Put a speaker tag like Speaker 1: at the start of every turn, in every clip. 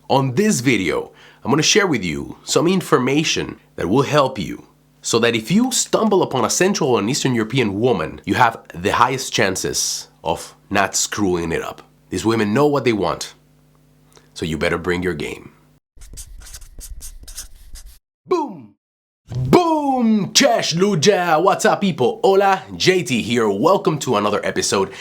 Speaker 1: On this video, I'm going to share with you some information that will help you so that if you stumble upon a Central and Eastern European woman, you have the highest chances of not screwing it up. These women know what they want, so you better bring your game. Boom! Boom! Cześć ludzie! What's up people? Hola, JT here. Welcome to another episode.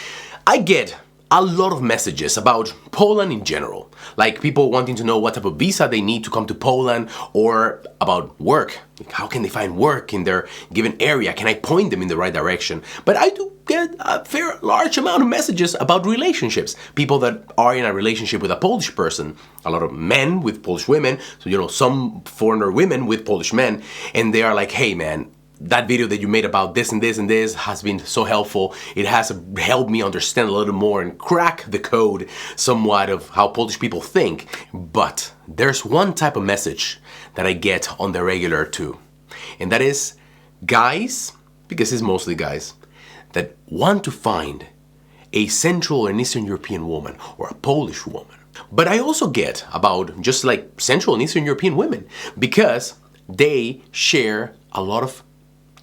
Speaker 1: I get a lot of messages about Poland in general, like people wanting to know what type of visa they need to come to Poland, or about work. How can they find work in their given area? Can I point them in the right direction? But I do get a fair large amount of messages about relationships. People that are in a relationship with a Polish person, a lot of men with Polish women, so some foreigner women with Polish men, and they are like, hey man, that video that you made about this and this and this has been so helpful. It has helped me understand a little more and crack the code somewhat of how Polish people think. But there's one type of message that I get on the regular too. And that is guys, because it's mostly guys, that want to find a Central and Eastern European woman or a Polish woman. But I also get about just like Central and Eastern European women because they share a lot of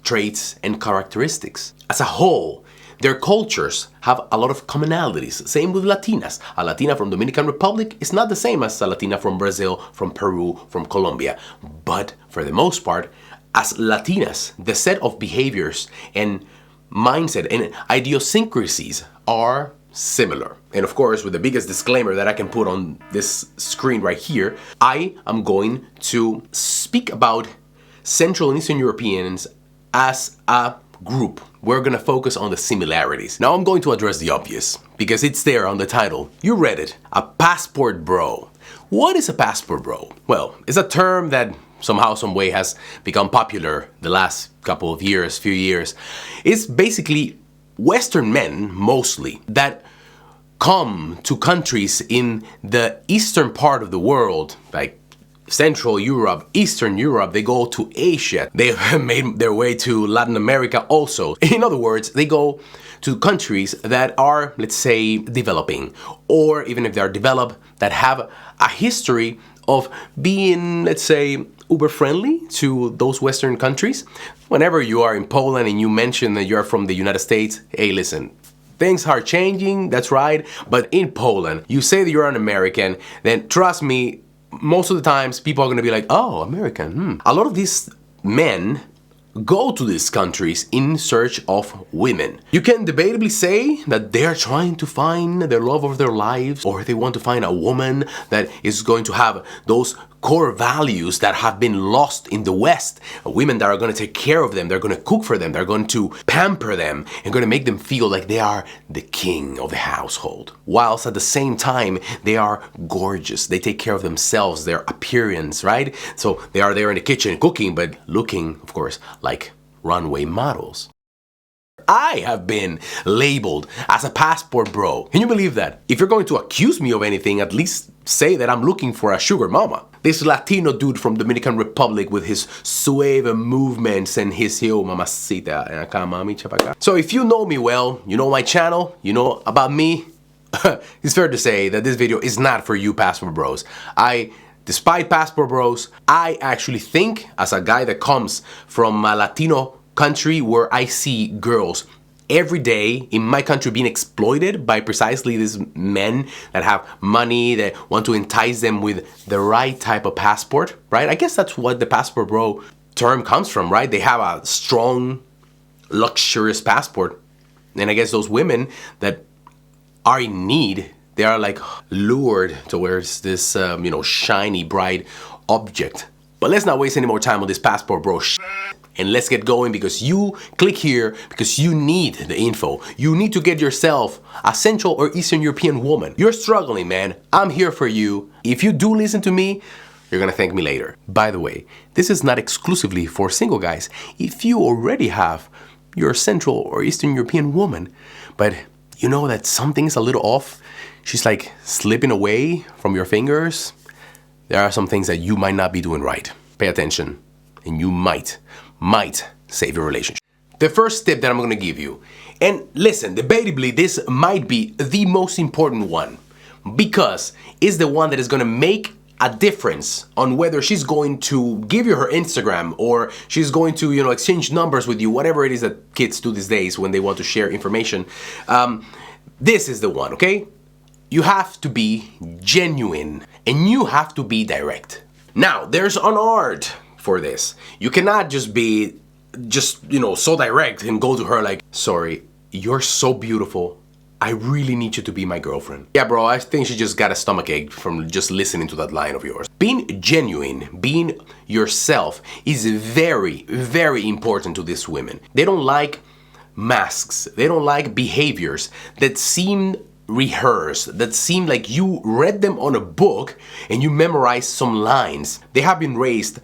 Speaker 1: traits and characteristics. As a whole, their cultures have a lot of commonalities. Same with Latinas. A Latina from Dominican Republic is not the same as a Latina from Brazil, from Peru, from Colombia. But for the most part, as Latinas, the set of behaviors and mindset and idiosyncrasies are similar. And of course, with the biggest disclaimer that I can put on this screen right here, I am going to speak about Central and Eastern Europeans as a group. We're gonna focus on the similarities. Now I'm going to address the obvious, because it's there on the title. You read it. A passport bro. What is a passport bro? Well, it's a term that somehow, some way has become popular the last couple of years, few years. It's basically Western men, mostly, that come to countries in the eastern part of the world, like Central Europe, Eastern Europe, they go to Asia, they have made their way to Latin America also. In other words, they go to countries that are, let's say, developing, or even if they're developed, that have a history of being, let's say, uber friendly to those Western countries. Whenever you are in Poland and you mention that you're from the United States, hey, listen, things are changing, that's right, but in Poland, you say that you're an American, then trust me, most of the times people are going to be like, oh, American. A lot of these men go to these countries in search of women. You can debatably say that they are trying to find the love of their lives, or they want to find a woman that is going to have those core values that have been lost in the West. Women that are going to take care of them, they're going to cook for them, they're going to pamper them, and going to make them feel like they are the king of the household. Whilst at the same time, they are gorgeous. They take care of themselves, their appearance, right? So they are there in the kitchen cooking, but looking, of course, like runway models. I have been labeled as a passport bro. Can you believe that? If you're going to accuse me of anything, at least say that I'm looking for a sugar mama. This Latino dude from Dominican Republic with his suave movements and his yo mamacita. So if you know me well, you know my channel, you know about me, it's fair to say that this video is not for you passport bros. Despite passport bros, I actually think, as a guy that comes from a Latino country where I see girls every day in my country being exploited by precisely these men that have money, that want to entice them with the right type of passport, right? I guess that's what the passport bro term comes from, right? They have a strong, luxurious passport. And I guess those women that are in need, they are like lured towards this, shiny, bright object. But let's not waste any more time on this passport bro and let's get going, because you click here because you need the info. You need to get yourself a Central or Eastern European woman. You're struggling, man. I'm here for you. If you do listen to me, you're gonna thank me later. By the way, this is not exclusively for single guys. If you already have your Central or Eastern European woman, but you know that something's a little off, she's like slipping away from your fingers, there are some things that you might not be doing right. Pay attention, and you might save your relationship. The first tip that I'm gonna give you, and listen, debatably, this might be the most important one, because it's the one that is gonna make a difference on whether she's going to give you her Instagram or she's going to, exchange numbers with you, whatever it is that kids do these days when they want to share information. This is the one, okay? You have to be genuine and you have to be direct. Now, there's an art for this. You cannot just be so direct and go to her like, sorry, you're so beautiful. I really need you to be my girlfriend. Yeah, bro, I think she just got a stomachache from just listening to that line of yours. Being genuine, being yourself is very, very important to these women. They don't like masks. They don't like behaviors that seem rehearsed, that seem like you read them on a book and you memorized some lines. They have been raised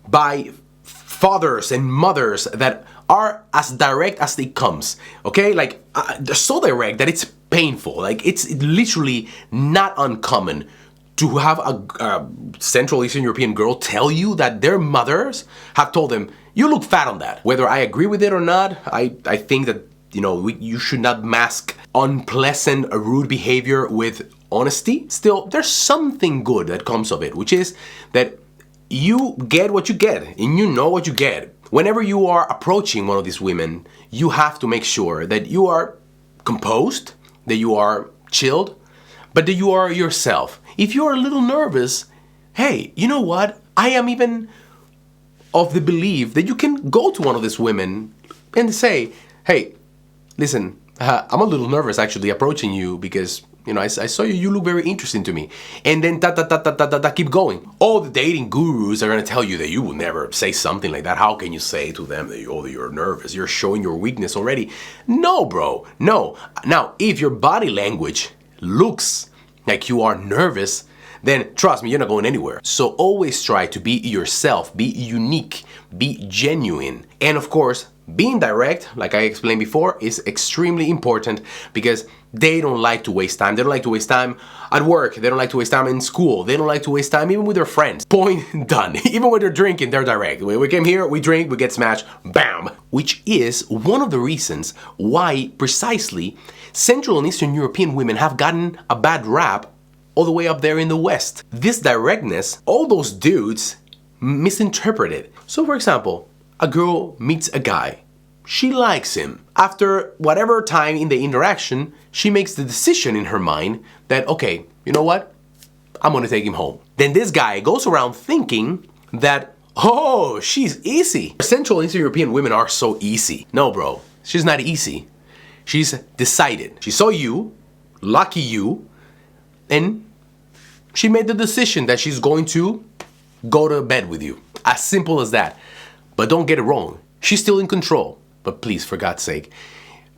Speaker 1: by fathers and mothers that are as direct as it comes, okay? Like, they're so direct that it's painful. Like, it's literally not uncommon to have a Central Eastern European girl tell you that their mothers have told them, you look fat on that. Whether I agree with it or not, I think that, you should not mask unpleasant, rude behavior with honesty. Still, there's something good that comes of it, which is that you get what you get and you know what you get. Whenever you are approaching one of these women, you have to make sure that you are composed, that you are chilled, but that you are yourself. If you're a little nervous, hey, you know what? I am even of the belief that you can go to one of these women and say, hey, listen, I'm a little nervous actually approaching you because I saw you look very interesting to me. And then keep going. All the dating gurus are gonna tell you that you will never say something like that. How can you say to them that you're nervous? You're showing your weakness already. No, bro, no. Now, if your body language looks like you are nervous, then trust me, you're not going anywhere. So always try to be yourself, be unique, be genuine. And of course, being direct, like I explained before, is extremely important because they don't like to waste time. They don't like to waste time at work. They don't like to waste time in school. They don't like to waste time even with their friends. Point done. Even when they're drinking, they're direct. We came here, we drink, we get smashed, bam. Which is one of the reasons why precisely Central and Eastern European women have gotten a bad rap all the way up there in the West. This directness, all those dudes misinterpret it. So for example, a girl meets a guy. She likes him. After whatever time in the interaction, she makes the decision in her mind that, okay, you know what? I'm gonna take him home. Then this guy goes around thinking that, oh, she's easy. Central and Eastern European women are so easy. No, bro, she's not easy. She's decided. She saw you, lucky you, and she made the decision that she's going to go to bed with you. As simple as that. But don't get it wrong, she's still in control. But please, for God's sake,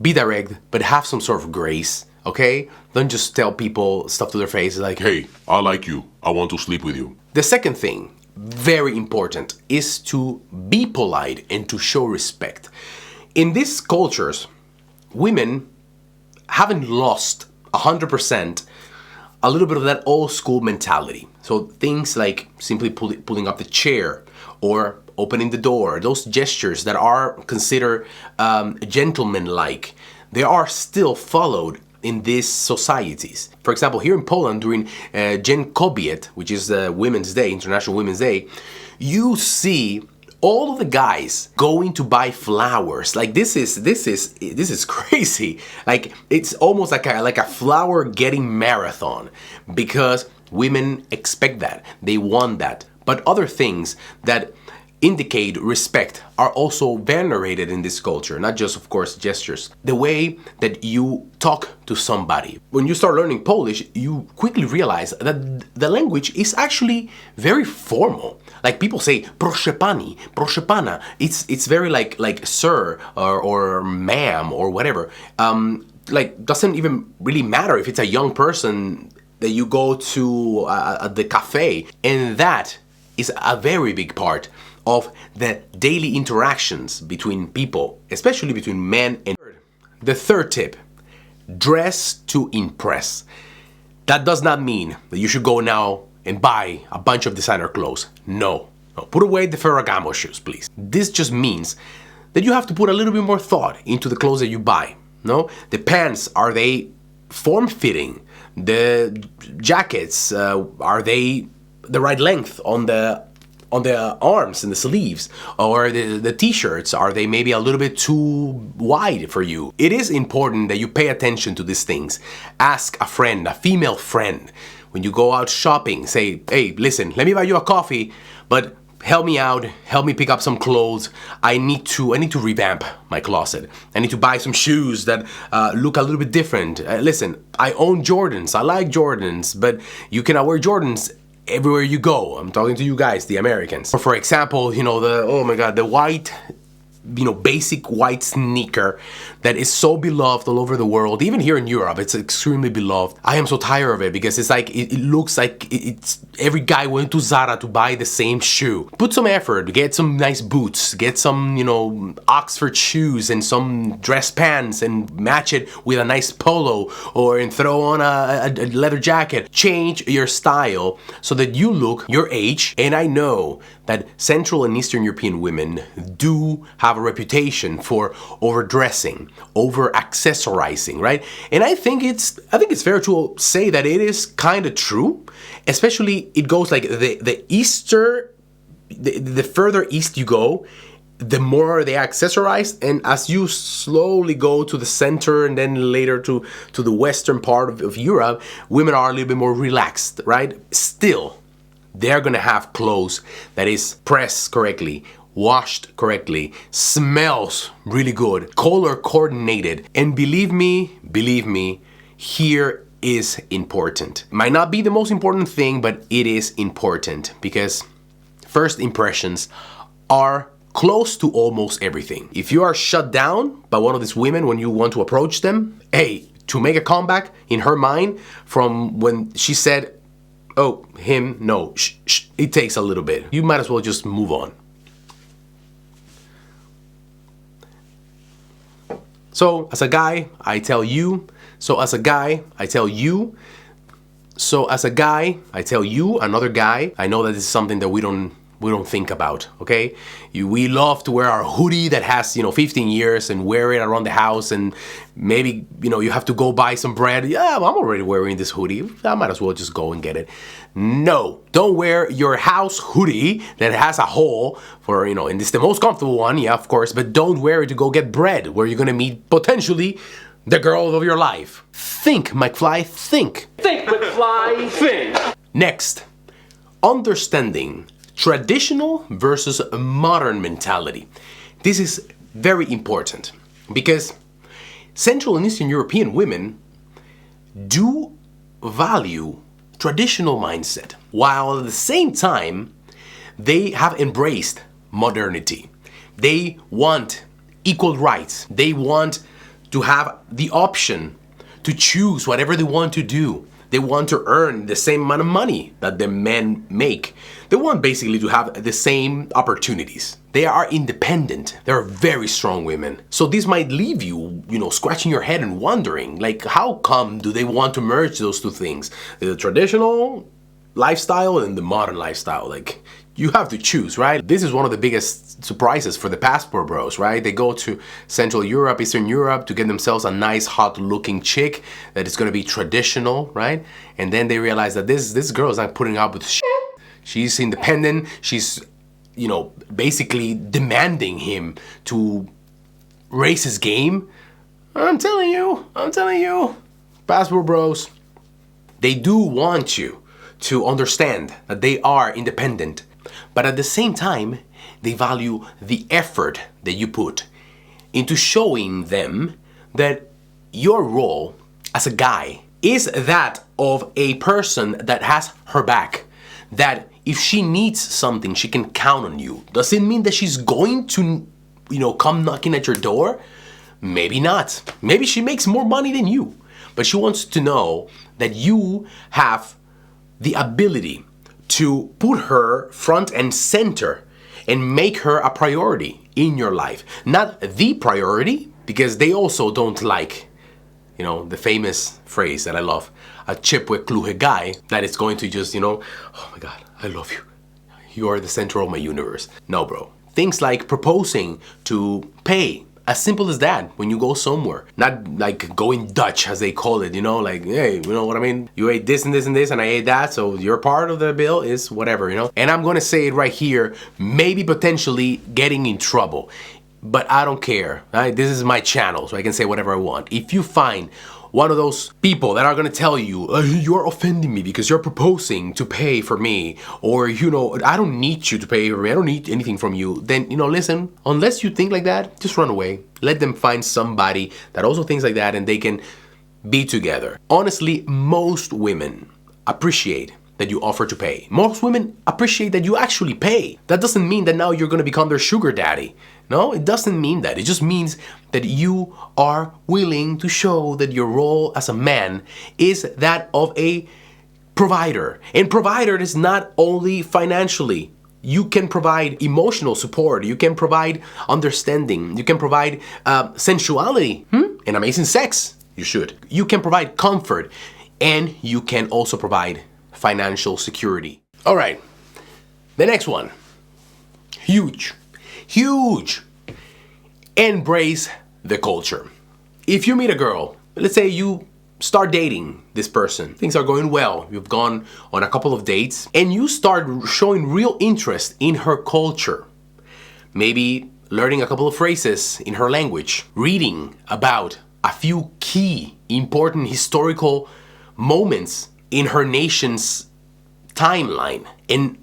Speaker 1: be direct, but have some sort of grace, okay? Don't just tell people stuff to their face like, hey, I like you, I want to sleep with you. The second thing, very important, is to be polite and to show respect. In these cultures, women haven't lost 100% a little bit of that old school mentality. So things like simply pulling up the chair or opening the door, those gestures that are considered gentlemanlike, they are still followed in these societies. For example, here in Poland during Dzień Kobiet, which is Women's Day, International Women's Day, you see all of the guys going to buy flowers. Like this is crazy. Like it's almost like a flower getting marathon because women expect that. They want that. But other things that indicate respect are also venerated in this culture, not just, of course, gestures. The way that you talk to somebody. When you start learning Polish, you quickly realize that the language is actually very formal. Like people say, proszę pani, proszę pana. It's very like sir or ma'am or whatever. Like doesn't even really matter if it's a young person that you go to the cafe. And that is a very big part of the daily interactions between people, especially between men and women. The third tip, dress to impress. That does not mean that you should go now and buy a bunch of designer clothes. No. Put away the Ferragamo shoes, please. This just means that you have to put a little bit more thought into the clothes that you buy. No? The pants, are they form-fitting? The jackets, are they the right length on the arms and the sleeves, or the t-shirts, are they maybe a little bit too wide for you? It is important that you pay attention to these things. Ask a friend, a female friend, when you go out shopping, say, hey, listen, let me buy you a coffee, but help me out, help me pick up some clothes. I need to revamp my closet. I need to buy some shoes that look a little bit different. Listen, I own Jordans, I like Jordans, but you cannot wear Jordans everywhere you go. I'm talking to you guys, the Americans. Or for example, the white, basic white sneaker that is so beloved all over the world. Even here in Europe, it's extremely beloved. I am so tired of it because it's like, it looks like it's every guy went to Zara to buy the same shoe. Put some effort, get some nice boots, get some, Oxford shoes and some dress pants and match it with a nice polo and throw on a leather jacket. Change your style so that you look your age. And I know that Central and Eastern European women do have a reputation for overdressing, over accessorizing, right? And I think it's fair to say that it is kind of true. Especially, it goes like the further east you go, the more they accessorize, and as you slowly go to the center and then later to the western part of Europe, women are a little bit more relaxed, right? Still, they're gonna have clothes that is pressed correctly, washed correctly, smells really good, color coordinated, and believe me, here is important. Might not be the most important thing, but it is important because first impressions are close to almost everything. If you are shut down by one of these women when you want to approach them, hey, to make a comeback in her mind from when she said, oh, him, no, it takes a little bit. You might as well just move on. So as a guy, I tell you, another guy, I know that this is something that we don't think about, okay? We love to wear our hoodie that has, 15 years and wear it around the house, and maybe, you have to go buy some bread. Yeah, well, I'm already wearing this hoodie. I might as well just go and get it. No, don't wear your house hoodie that has a hole for, and it's the most comfortable one, yeah, of course, but don't wear it to go get bread where you're gonna meet potentially the girl of your life. Think, McFly, think.
Speaker 2: Think, McFly, think.
Speaker 1: Next, understanding traditional versus modern mentality. This is very important because Central and Eastern European women do value traditional mindset, while at the same time, they have embraced modernity. They want equal rights. They want to have the option to choose whatever they want to do. They want to earn the same amount of money that the men make. They want basically to have the same opportunities. They are independent. They're very strong women. So this might leave you, scratching your head and wondering, like, how come do they want to merge those two things? The traditional lifestyle and the modern lifestyle. Like, you have to choose, right? This is one of the biggest surprises for the passport bros, right? They go to Central Europe, Eastern Europe to get themselves a nice, hot-looking chick that is gonna be traditional, right? And then they realize that this girl is not putting up with shit. She's independent. She's, basically demanding him to raise his game. I'm telling you, passport bros, they do want you to understand that they are independent. But at the same time, they value the effort that you put into showing them that your role as a guy is that of a person that has her back. That if she needs something, she can count on you. Does it mean that she's going to, come knocking at your door? Maybe not. Maybe she makes more money than you. But she wants to know that you have the ability to put her front and center and make her a priority in your life. Not the priority, because they also don't like, the famous phrase that I love, a chipwe guy that is going to just, oh my God, I love you. You are the center of my universe. No, bro. Things like proposing to pay As simple as that when you go somewhere. Not like going Dutch, as they call it, like, hey, you know what I mean? You ate this and this and this, and I ate that, so your part of the bill is whatever, And I'm gonna say it right here, maybe potentially getting in trouble. But I don't care, right? This is my channel, so I can say whatever I want. If you find one of those people that are gonna tell you, you're offending me because you're proposing to pay for me, or, I don't need you to pay for me, I don't need anything from you, then, listen, unless you think like that, just run away. Let them find somebody that also thinks like that and they can be together. Honestly, most women appreciate that you offer to pay. Most women appreciate that you actually pay. That doesn't mean that now you're gonna become their sugar daddy. No, it doesn't mean that. It just means that you are willing to show that your role as a man is that of a provider. And provider is not only financially. You can provide emotional support. You can provide understanding. You can provide sensuality and amazing sex. You should. You can provide comfort. And you can also provide financial security. All right, the next one. Huge. Embrace the culture. If you meet a girl, let's say you start dating this person, things are going well, you've gone on a couple of dates, and you start showing real interest in her culture. Maybe learning a couple of phrases in her language, reading about a few key, important historical moments in her nation's timeline, and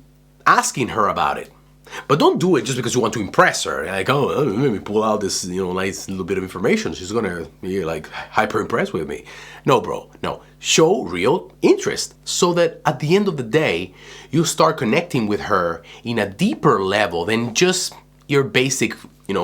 Speaker 1: asking her about it. But don't do it just because you want to impress her. Like, oh, let me pull out this, nice little bit of information. She's gonna be like hyper impressed with me. No, bro, no. Show real interest so that at the end of the day, you start connecting with her in a deeper level than just your basic,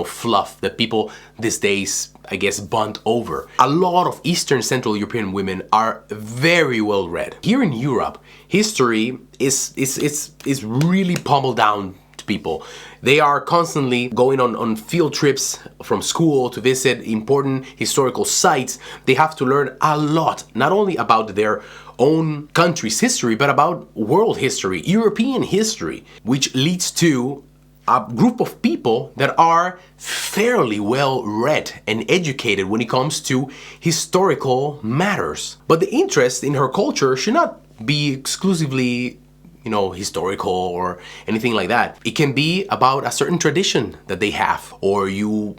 Speaker 1: fluff that people these days, I guess, bond over. A lot of Eastern Central European women are very well read. Here in Europe, history is really pummeled down to people. They are constantly going on field trips from school to visit important historical sites. They have to learn a lot, not only about their own country's history, but about world history, European history, which leads to a group of people that are fairly well read and educated when it comes to historical matters. But the interest in her culture should not be exclusively, historical or anything like that. It can be about a certain tradition that they have, or you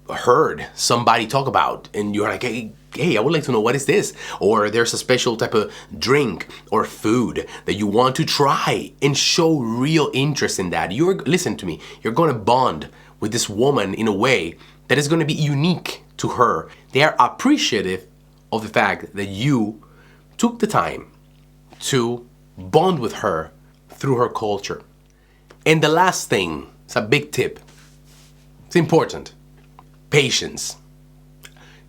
Speaker 1: heard somebody talk about and you're like, hey, I would like to know, what is this? Or there's a special type of drink or food that you want to try, and show real interest in that. Listen to me, you're gonna bond with this woman in a way that is gonna be unique to her. They are appreciative of the fact that you took the time to bond with her through her culture. And the last thing, it's a big tip. It's important. Patience.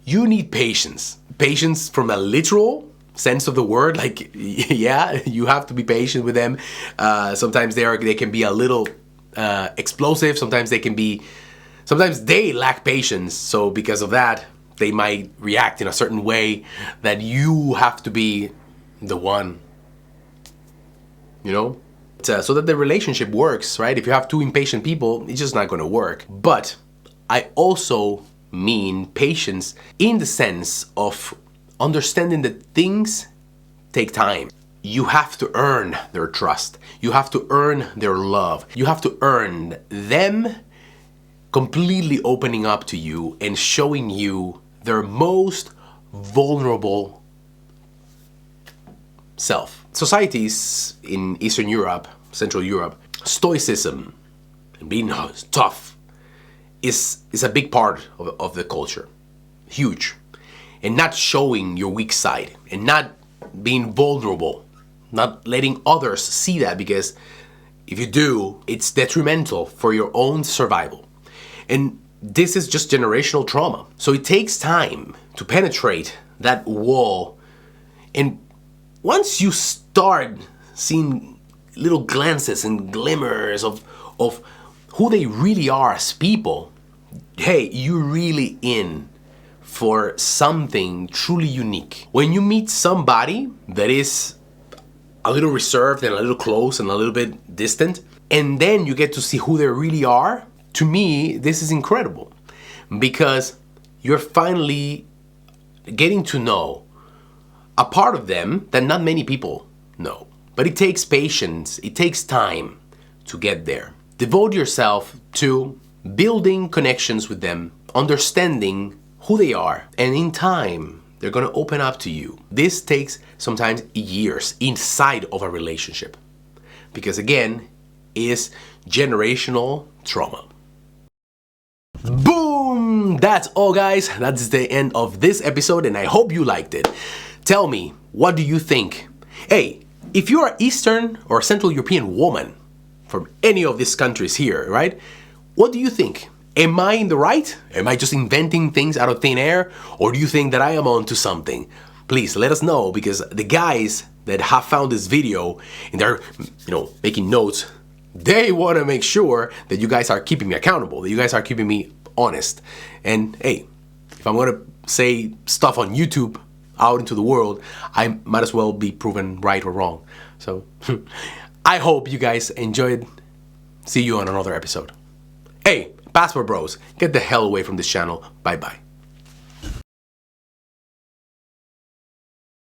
Speaker 1: You need patience. Patience from a literal sense of the word, like, yeah, you have to be patient with them. Sometimes they can be a little explosive. Sometimes they lack patience. So because of that, they might react in a certain way that you have to be the one, so that the relationship works, right? If you have two impatient people, it's just not going to work. But I also mean patience in the sense of understanding that things take time. You have to earn their trust. You have to earn their love. You have to earn them completely opening up to you and showing you their most vulnerable self. Societies in Eastern Europe, Central Europe, stoicism and being tough is a big part of the culture. Huge. And not showing your weak side and not being vulnerable, not letting others see that, because if you do, it's detrimental for your own survival. And this is just generational trauma. So it takes time to penetrate that wall. And once you start seeing little glances and glimmers of who they really are as people, hey, you're really in for something truly unique. When you meet somebody that is a little reserved and a little close and a little bit distant, and then you get to see who they really are, to me, this is incredible. because you're finally getting to know a part of them that not many people know. But it takes patience, it takes time to get there. Devote yourself to building connections with them, understanding who they are, and in time, they're gonna open up to you. This takes sometimes years inside of a relationship, because again, it's generational trauma. Boom! That's all, guys. That's the end of this episode, and I hope you liked it. Tell me, what do you think? Hey, if you're an Eastern or Central European woman from any of these countries here, right? What do you think? Am I in the right? Am I just inventing things out of thin air? Or do you think that I am onto something? Please let us know, because the guys that have found this video and they're, making notes, they want to make sure that you guys are keeping me accountable, that you guys are keeping me honest. And hey, if I'm going to say stuff on YouTube out into the world, I might as well be proven right or wrong. So I hope you guys enjoyed. See you on another episode. Hey, Passport Bros, get the hell away from this channel. Bye bye.